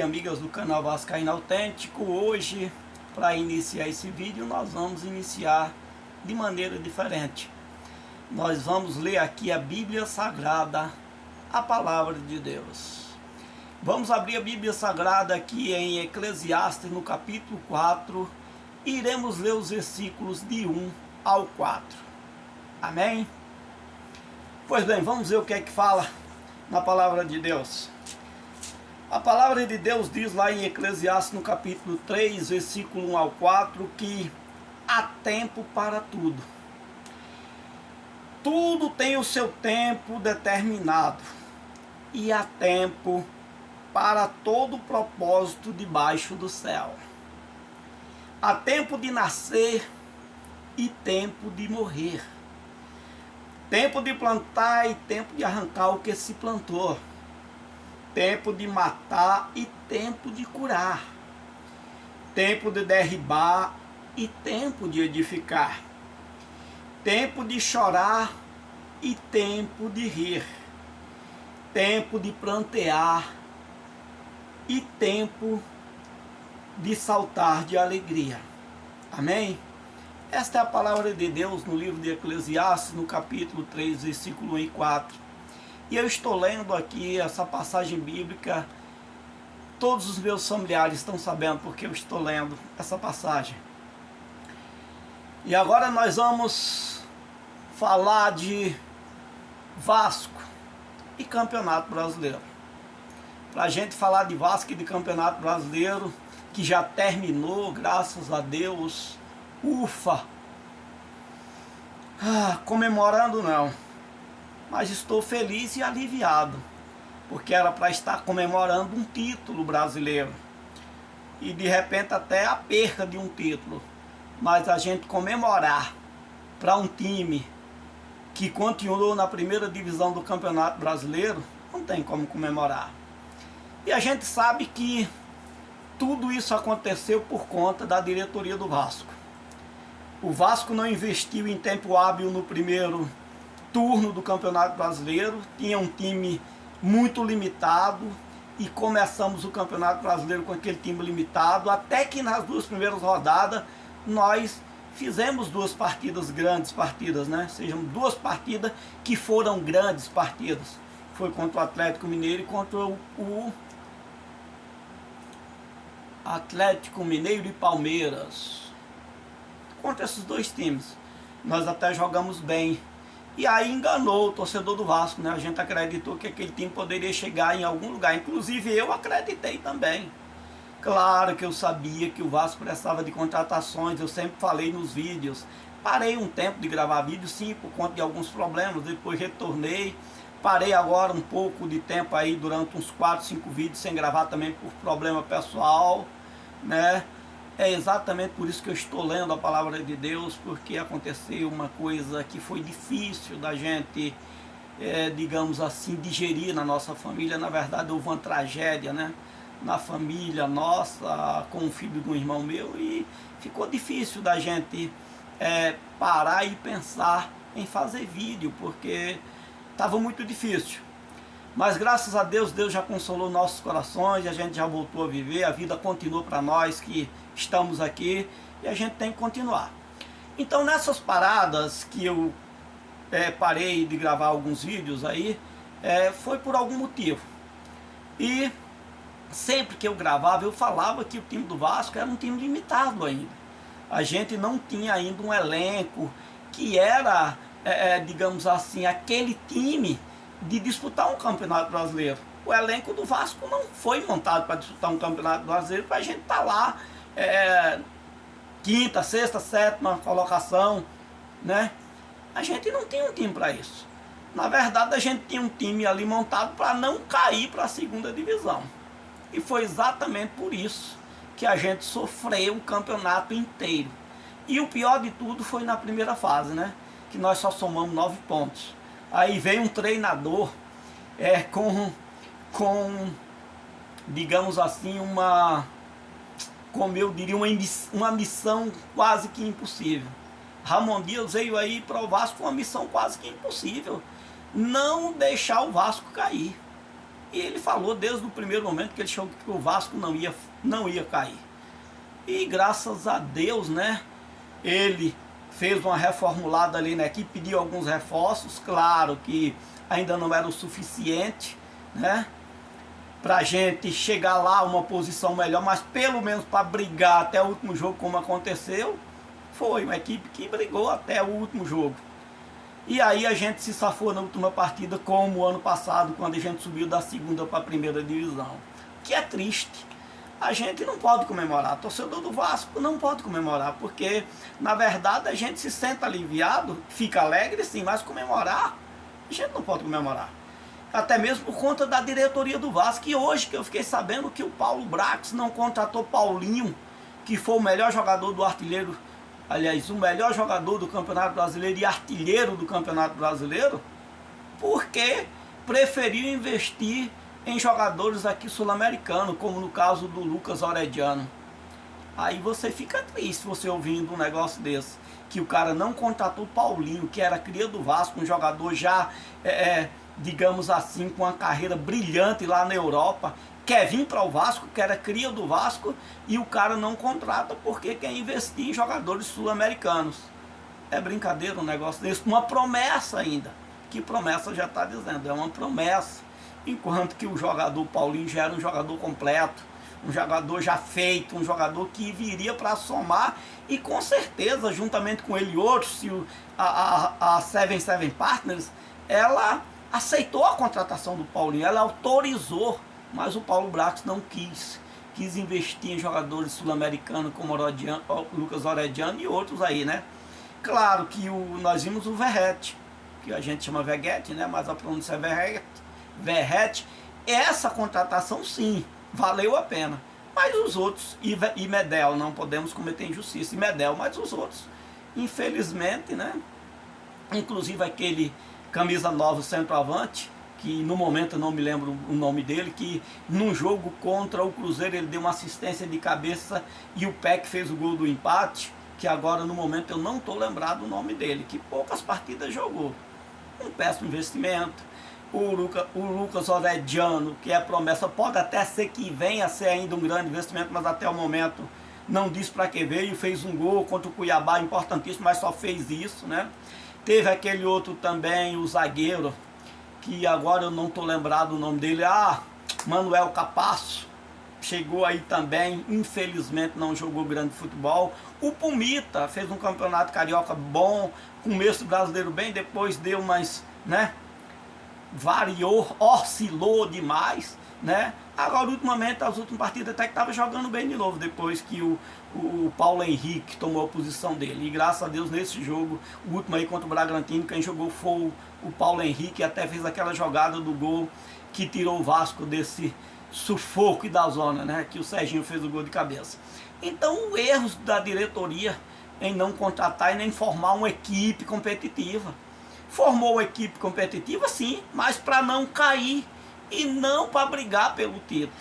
amigas do canal Vascaíno Autêntico. Hoje, para iniciar esse vídeo, nós vamos iniciar de maneira diferente. Nós vamos ler aqui a Bíblia Sagrada, a Palavra de Deus. Vamos abrir a Bíblia Sagrada aqui em Eclesiastes, no capítulo 4, e iremos ler os versículos de 1 ao 4. Amém? Pois bem, vamos ver o que é que fala na Palavra de Deus. A Palavra de Deus diz lá em Eclesiastes, no capítulo 3, versículo 1 ao 4, que há tempo para tudo. Tudo tem o seu tempo determinado, e há tempo para todo propósito debaixo do céu. Há tempo de nascer e tempo de morrer. Tempo de plantar e tempo de arrancar o que se plantou. Tempo de matar e tempo de curar. Tempo de derribar e tempo de edificar. Tempo de chorar e tempo de rir. Tempo de plantear e tempo de saltar de alegria. Amém? Esta é a palavra de Deus no livro de Eclesiastes, no capítulo 3, versículo 1 e 4. E eu estou lendo aqui essa passagem bíblica. Todos os meus familiares estão sabendo porque eu estou lendo essa passagem. E agora nós vamos falar de Vasco e Campeonato Brasileiro. Para a gente falar de Vasco e de Campeonato Brasileiro, que já terminou, graças a Deus. Ufa! Comemorando não, mas estou feliz e aliviado, porque era para estar comemorando um título brasileiro, e de repente até a perca de um título, mas a gente comemorar para um time que continuou na primeira divisão do Campeonato Brasileiro, não tem como comemorar. E a gente sabe que tudo isso aconteceu por conta da diretoria do Vasco. O Vasco não investiu em tempo hábil no primeiro turno do Campeonato Brasileiro, tinha um time muito limitado e começamos o Campeonato Brasileiro com aquele time limitado, até que nas duas primeiras rodadas nós fizemos duas partidas, grandes partidas, né? Sejam duas partidas que foram grandes partidas. Foi contra o Atlético Mineiro e contra o Atlético Mineiro e Palmeiras. Contra esses dois times nós até jogamos bem, e aí enganou o torcedor do Vasco, né? A gente acreditou que aquele time poderia chegar em algum lugar, inclusive eu acreditei também. Claro que eu sabia que o Vasco precisava de contratações, eu sempre falei nos vídeos. Parei um tempo de gravar vídeos, sim, por conta de alguns problemas, depois retornei. Parei agora um pouco de tempo aí, durante uns 4, 5 vídeos sem gravar também por problema pessoal, né? É exatamente por isso que eu estou lendo a palavra de Deus, porque aconteceu uma coisa que foi difícil da gente, digamos assim, digerir na nossa família. Na verdade, houve uma tragédia, né, na família nossa, com o filho de um irmão meu, e ficou difícil da gente parar e pensar em fazer vídeo, porque estava muito difícil. Mas graças a Deus, Deus já consolou nossos corações, a gente já voltou a viver, a vida continuou para nós que estamos aqui, e a gente tem que continuar. Então, nessas paradas que eu parei de gravar alguns vídeos aí, foi por algum motivo. E sempre que eu gravava, eu falava que o time do Vasco era um time limitado ainda. A gente não tinha ainda um elenco que era, digamos assim, aquele time de disputar um campeonato brasileiro. O elenco do Vasco não foi montado para disputar um campeonato brasileiro, para a gente estar lá, quinta, sexta, sétima colocação, né? A gente não tinha um time para isso. Na verdade, a gente tinha um time ali montado para não cair para a segunda divisão. E foi exatamente por isso que a gente sofreu o campeonato inteiro. E o pior de tudo foi na primeira fase, né? Que nós só somamos 9 pontos. Aí veio um treinador com, digamos assim, como eu diria, uma missão quase que impossível. Ramon Dias veio aí para o Vasco com uma missão quase que impossível: não deixar o Vasco cair. E ele falou desde o primeiro momento que ele achou que o Vasco não ia cair. E graças a Deus, né, ele fez uma reformulada ali na equipe, pediu alguns reforços, claro que ainda não era o suficiente, né, pra gente chegar lá a uma posição melhor, mas pelo menos para brigar até o último jogo, como aconteceu, foi uma equipe que brigou até o último jogo. E aí a gente se safou na última partida, como o ano passado, quando a gente subiu da segunda para a primeira divisão. Que é triste. A gente não pode comemorar. Torcedor do Vasco não pode comemorar, porque na verdade a gente se sente aliviado, fica alegre sim, mas comemorar, a gente não pode comemorar. Até mesmo por conta da diretoria do Vasco. E hoje que eu fiquei sabendo que o Paulo Brax não contratou Paulinho, que foi o melhor jogador do artilheiro, aliás, o melhor jogador do Campeonato Brasileiro e artilheiro do Campeonato Brasileiro, porque preferiu investir em jogadores aqui sul-americanos, como no caso do Lucas Orediano. Aí você fica triste você ouvindo um negócio desse, que o cara não contratou Paulinho, que era cria do Vasco, um jogador já, digamos assim, com uma carreira brilhante lá na Europa, quer vir para o Vasco, que era cria do Vasco, e o cara não contrata porque quer investir em jogadores sul-americanos. É brincadeira um negócio desse, uma promessa ainda. Que promessa já está dizendo, é uma promessa. Enquanto que o jogador Paulinho já era um jogador completo, um jogador já feito, um jogador que viria para somar, e com certeza, juntamente com ele e outros, a 77 Partners, ela aceitou a contratação do Paulinho, ela autorizou. Mas o Paulo Brax não quis investir em jogadores sul-americanos como Lucas Orediano e outros aí, né? Claro que nós vimos o Verratti, que a gente chama Veguete, né? Mas a pronúncia é Verratti. Essa contratação sim, valeu a pena. Mas os outros, e Medel, não podemos cometer injustiça, e Medel, mas os outros, infelizmente, né? Inclusive aquele camisa 9 centroavante, que no momento eu não me lembro o nome dele, que num jogo contra o Cruzeiro ele deu uma assistência de cabeça e o Peck fez o gol do empate, que agora no momento eu não estou lembrado o nome dele, que poucas partidas jogou. Um péssimo investimento. O Lucas Orediano, que é promessa, pode até ser que venha a ser ainda um grande investimento, mas até o momento não disse para que veio, fez um gol contra o Cuiabá, importantíssimo, mas só fez isso, né? Teve aquele outro também, o zagueiro, que agora eu não estou lembrado o nome dele, Manuel Capasso, chegou aí também, infelizmente não jogou grande futebol. O Pumita fez um campeonato carioca bom, começo brasileiro bem, depois deu mais, né, variou, oscilou demais, né. Agora ultimamente, as últimas partidas até que estava jogando bem de novo, depois que o Paulo Henrique tomou a posição dele. E graças a Deus nesse jogo, o último aí contra o Bragantino, quem jogou foi o Paulo Henrique, até fez aquela jogada do gol que tirou o Vasco desse sufoco e da zona, né? Que o Serginho fez o gol de cabeça. Então, erros da diretoria em não contratar e nem formar uma equipe competitiva. Formou uma equipe competitiva, sim, mas para não cair e não para brigar pelo título.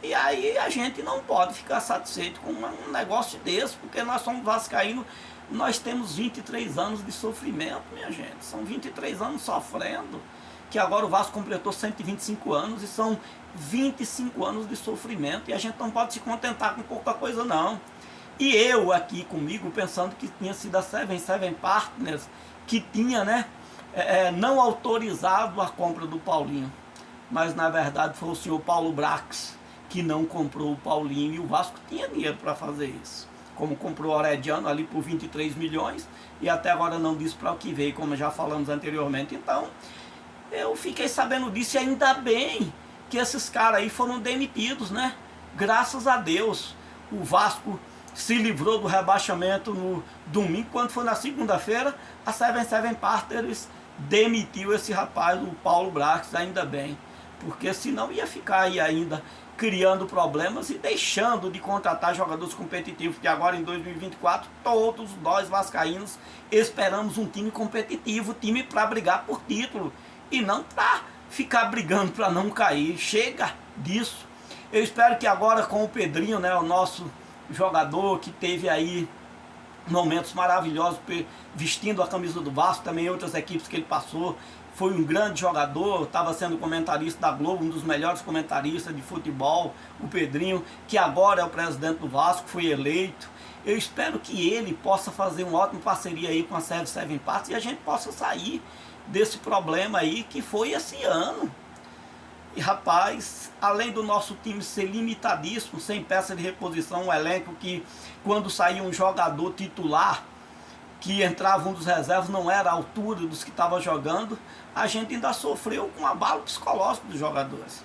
E aí a gente não pode ficar satisfeito com um negócio desse, porque nós somos vascaínos, nós temos 23 anos de sofrimento, minha gente. São 23 anos sofrendo, que agora o Vasco completou 125 anos e são 25 anos de sofrimento, e a gente não pode se contentar com pouca coisa não. E eu aqui comigo pensando que tinha sido a 77 Partners que tinha, né, não autorizado a compra do Paulinho. Mas na verdade foi o senhor Paulo Brax que não comprou o Paulinho, e o Vasco tinha dinheiro para fazer isso. Como comprou o Orediano ali por 23 milhões e até agora não disse para o que veio, como já falamos anteriormente. Então eu fiquei sabendo disso, e ainda bem que esses caras aí foram demitidos, né? Graças a Deus. O Vasco se livrou do rebaixamento no domingo, quando foi na segunda-feira, a 77 Partners demitiu esse rapaz, o Paulo Brax, ainda bem. Porque senão ia ficar aí ainda criando problemas e deixando de contratar jogadores competitivos, que agora em 2024 todos nós vascaínos esperamos um time competitivo, time para brigar por título e não para ficar brigando para não cair. Chega disso. Eu espero que agora com o Pedrinho, né, o nosso jogador que teve aí momentos maravilhosos vestindo a camisa do Vasco, também outras equipes que ele passou, foi um grande jogador, estava sendo comentarista da Globo, um dos melhores comentaristas de futebol, o Pedrinho, que agora é o presidente do Vasco, foi eleito. Eu espero que ele possa fazer uma ótima parceria aí com a Serve Seven Parts e a gente possa sair desse problema aí que foi esse ano. E rapaz, além do nosso time ser limitadíssimo, sem peça de reposição, um elenco que quando saía um jogador titular, que entrava um dos reservas, não era a altura dos que estavam jogando, a gente ainda sofreu com um abalo psicológico dos jogadores.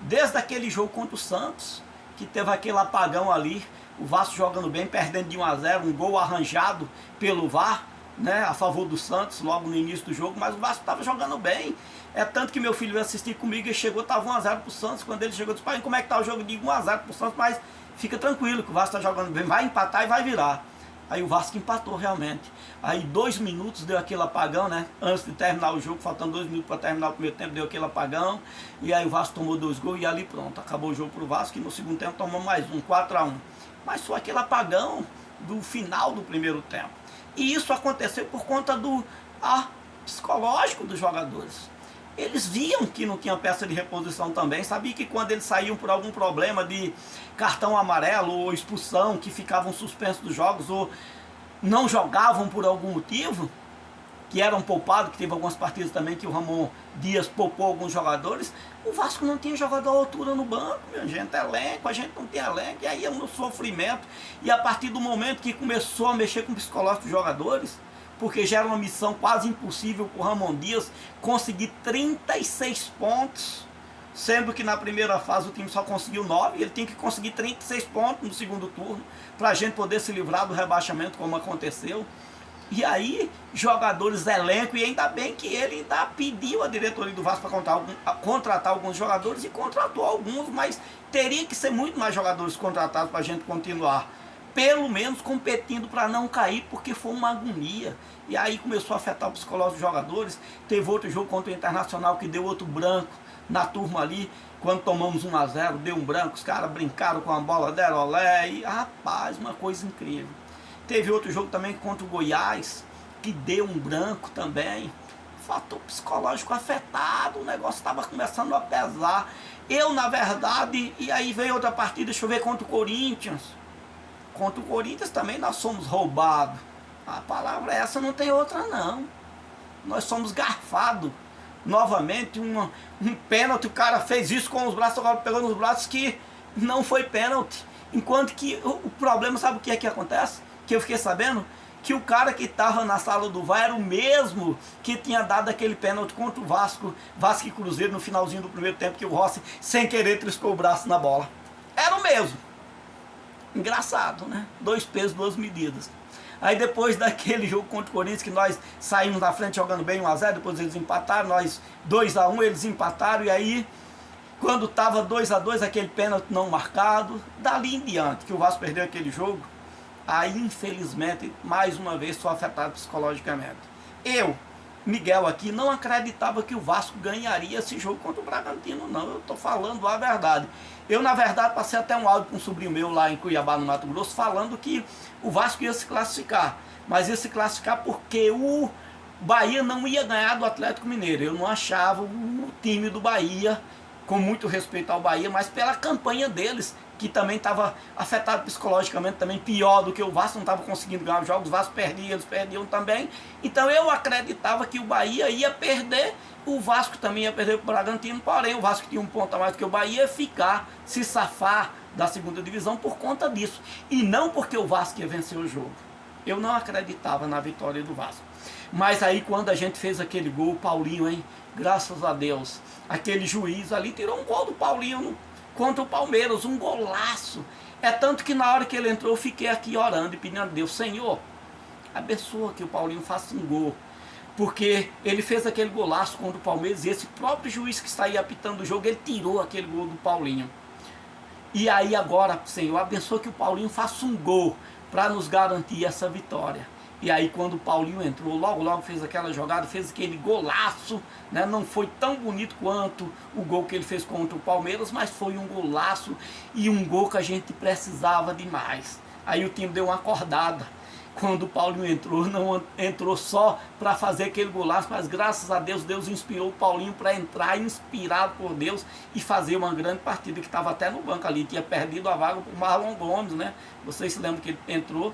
Desde aquele jogo contra o Santos, que teve aquele apagão ali, o Vasco jogando bem, perdendo de 1-0, um gol arranjado pelo VAR, né, a favor do Santos, logo no início do jogo, mas o Vasco estava jogando bem. É tanto que meu filho veio assistir comigo e chegou, estava 1-0 pro Santos. Quando ele chegou, eu disse: pai, como é que tá o jogo? Eu digo 1-0 pro Santos, mas fica tranquilo que o Vasco está jogando bem, vai empatar e vai virar. Aí o Vasco empatou realmente. Aí 2 minutos deu aquele apagão, né? Antes de terminar o jogo, faltando 2 minutos para terminar o primeiro tempo, deu aquele apagão. E aí o Vasco tomou 2 gols e ali pronto, acabou o jogo pro Vasco. E no segundo tempo tomou mais um, 4-1. Mas foi aquele apagão do final do primeiro tempo. E isso aconteceu por conta do psicológico dos jogadores. Eles viam que não tinha peça de reposição também, sabiam que quando eles saíam por algum problema de cartão amarelo ou expulsão, que ficavam suspensos dos jogos ou não jogavam por algum motivo, que eram poupados, que teve algumas partidas também que o Ramon Dias poupou alguns jogadores, o Vasco não tinha jogador à altura no banco, minha gente, elenco, a gente não tem elenco, e aí é um sofrimento. E a partir do momento que começou a mexer com o psicológico dos jogadores, porque já era uma missão quase impossível para o Ramon Dias conseguir 36 pontos, sendo que na primeira fase o time só conseguiu 9, ele tinha que conseguir 36 pontos no segundo turno, para a gente poder se livrar do rebaixamento como aconteceu. E aí, jogadores, elenco, e ainda bem que ele ainda pediu a diretoria do Vasco para contratar alguns jogadores, e contratou alguns, mas teria que ser muito mais jogadores contratados para a gente continuar, pelo menos competindo para não cair, porque foi uma agonia. E aí começou a afetar o psicológico dos jogadores. Teve outro jogo contra o Internacional que deu outro branco na turma ali, quando tomamos 1-0, deu um branco, os caras brincaram com a bola, deram olé, e rapaz, uma coisa incrível. Teve outro jogo também contra o Goiás, que deu um branco também. Fator psicológico afetado, o negócio estava começando a pesar. Eu, na verdade, e aí veio outra partida, deixa eu ver, contra o Corinthians. Contra o Corinthians também nós somos roubados. A palavra essa, não tem outra não. Nós somos garfados. Novamente, um pênalti, o cara fez isso com os braços, agora pegou nos braços, que não foi pênalti. Enquanto que o problema, sabe o que é que acontece? Que eu fiquei sabendo que o cara que estava na sala do VAR era o mesmo que tinha dado aquele pênalti contra o Vasco e Cruzeiro no finalzinho do primeiro tempo, que o Rossi, sem querer, triscou o braço na bola. Era o mesmo. Engraçado, né? 2 pesos, 2 medidas. Aí depois daquele jogo contra o Corinthians, que nós saímos na frente jogando bem 1-0, depois eles empataram, nós 2-1, eles empataram, e aí quando estava 2-2, aquele pênalti não marcado, dali em diante, que o Vasco perdeu aquele jogo, aí infelizmente, mais uma vez, sou afetado psicologicamente. Eu, Miguel aqui, não acreditava que o Vasco ganharia esse jogo contra o Bragantino, não. Eu estou falando a verdade. Eu, na verdade, passei até um áudio com um sobrinho meu lá em Cuiabá, no Mato Grosso, falando que o Vasco ia se classificar. Mas ia se classificar porque o Bahia não ia ganhar do Atlético Mineiro. Eu não achava o time do Bahia, com muito respeito ao Bahia, mas pela campanha deles, que também estava afetado psicologicamente, também pior do que o Vasco, não estava conseguindo ganhar os jogos, o Vasco perdia, eles perdiam também. Então eu acreditava que o Bahia ia perder, o Vasco também ia perder para o Bragantino, porém o Vasco tinha um ponto a mais do que o Bahia, ia ficar, se safar da segunda divisão por conta disso. E não porque o Vasco ia vencer o jogo. Eu não acreditava na vitória do Vasco. Mas aí quando a gente fez aquele gol, o Paulinho, hein, graças a Deus, aquele juiz ali tirou um gol do Paulinho contra o Palmeiras, um golaço. É tanto que na hora que ele entrou, eu fiquei aqui orando e pedindo a Deus: Senhor, abençoa que o Paulinho faça um gol. Porque ele fez aquele golaço contra o Palmeiras e esse próprio juiz que está aí apitando o jogo, ele tirou aquele gol do Paulinho. E aí agora, Senhor, abençoa que o Paulinho faça um gol para nos garantir essa vitória. E aí quando o Paulinho entrou, logo fez aquela jogada, fez aquele golaço, né? Não foi tão bonito quanto o gol que ele fez contra o Palmeiras, mas foi um golaço e um gol que a gente precisava demais. Aí o time deu uma acordada. quando o Paulinho entrou, não entrou só para fazer aquele golaço, mas graças a Deus, Deus inspirou o Paulinho para entrar, inspirado por Deus, e fazer uma grande partida, que estava até no banco ali, tinha perdido a vaga para o Marlon Gomes, né? Vocês se lembram que ele entrou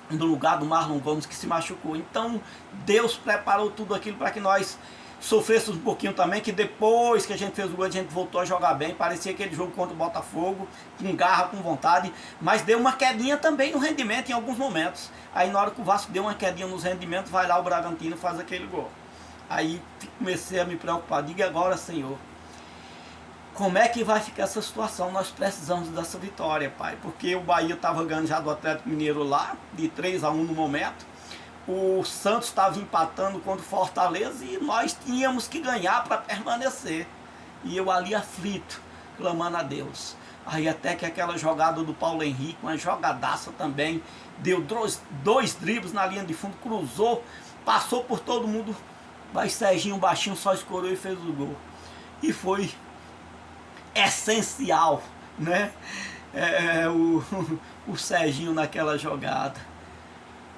no lugar do Marlon Gomes, que se machucou. Então Deus preparou tudo aquilo para que nós sofrêssemos um pouquinho também, que depois que a gente fez o gol, a gente voltou a jogar bem. Parecia aquele jogo contra o Botafogo, com garra, com vontade, mas deu uma quedinha também no rendimento em alguns momentos. Aí na hora que o Vasco deu uma quedinha nos rendimentos, vai lá o Bragantino e faz aquele gol. Aí comecei a me preocupar, diga agora, Senhor, como é que vai ficar essa situação? Nós precisamos dessa vitória, Pai, porque o Bahia estava ganhando já do Atlético Mineiro lá, de 3-1 no momento. O Santos estava empatando contra o Fortaleza e nós tínhamos que ganhar para permanecer. E eu ali aflito, clamando a Deus. Aí até que aquela jogada do Paulo Henrique, uma jogadaça também, deu dois dribles na linha de fundo, cruzou, passou por todo mundo, mas Serginho baixinho só escorou e fez o gol. E foi essencial, né? O Serginho naquela jogada.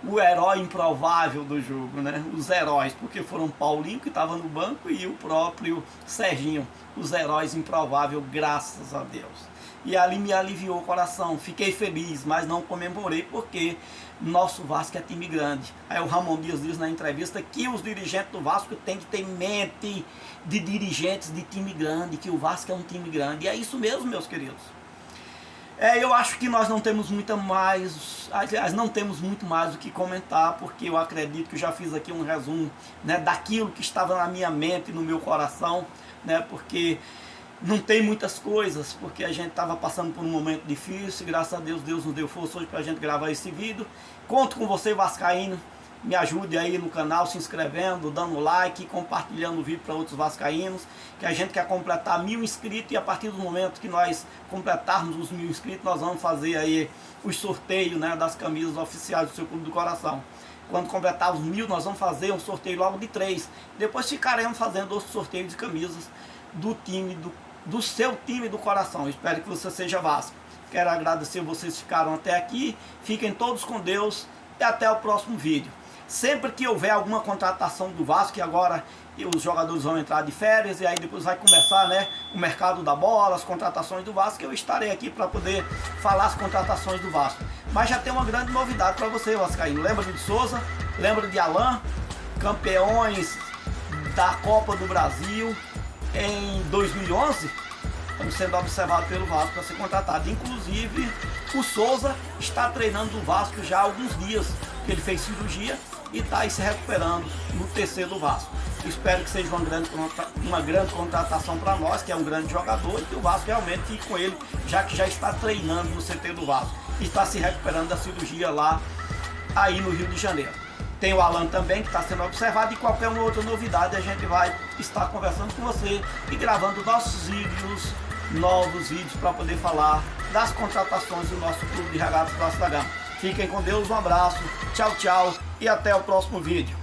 O herói improvável do jogo, né? Os heróis, porque foram Paulinho, que estava no banco, e o próprio Serginho, os heróis improváveis, graças a Deus. E ali me aliviou o coração, fiquei feliz, mas não comemorei, porque nosso Vasco é time grande. Aí o Ramon Dias diz na entrevista que os dirigentes do Vasco têm que ter mente de dirigentes de time grande, que o Vasco é um time grande, e é isso mesmo, meus queridos. Eu acho que nós não temos muito mais o que comentar, porque eu acredito que eu já fiz aqui um resumo, né, daquilo que estava na minha mente e no meu coração, né, porque não tem muitas coisas, porque a gente estava passando por um momento difícil, e graças a Deus, Deus nos deu força hoje para a gente gravar esse vídeo. Conto com você, vascaíno, me ajude aí no canal, se inscrevendo, dando like, compartilhando o vídeo para outros vascaínos, que a gente quer completar 1000 inscritos, e a partir do momento que nós completarmos os 1000 inscritos, nós vamos fazer aí os sorteios, né, das camisas oficiais do seu Clube do Coração. Quando completar os 1000, nós vamos fazer um sorteio logo de 3. Depois ficaremos fazendo outros sorteios de camisas do seu time do coração. Eu espero que você seja Vasco. Quero agradecer vocês que ficaram até aqui. Fiquem todos com Deus e até o próximo vídeo. Sempre que houver alguma contratação do Vasco, que agora os jogadores vão entrar de férias, e aí depois vai começar, né, o mercado da bola, as contratações do Vasco, eu estarei aqui para poder falar as contratações do Vasco. Mas já tem uma grande novidade para você, vascaíno. Lembra de Souza? Lembra de Alain? Campeões da Copa do Brasil em 2011? Estamos sendo observados pelo Vasco para ser contratado. Inclusive, o Souza está treinando o Vasco já há alguns dias, que ele fez cirurgia e está aí se recuperando no TC do Vasco. Espero que seja uma grande contratação para nós, que é um grande jogador, e que o Vasco realmente fique com ele, já que já está treinando no CT do Vasco e está se recuperando da cirurgia lá aí no Rio de Janeiro. Tem o Alan também, que está sendo observado, e qualquer uma outra novidade a gente vai estar conversando com você e gravando novos vídeos para poder falar das contratações do nosso Clube de Regatas Vasco da Gama. Fiquem com Deus, um abraço, tchau, tchau, e até o próximo vídeo.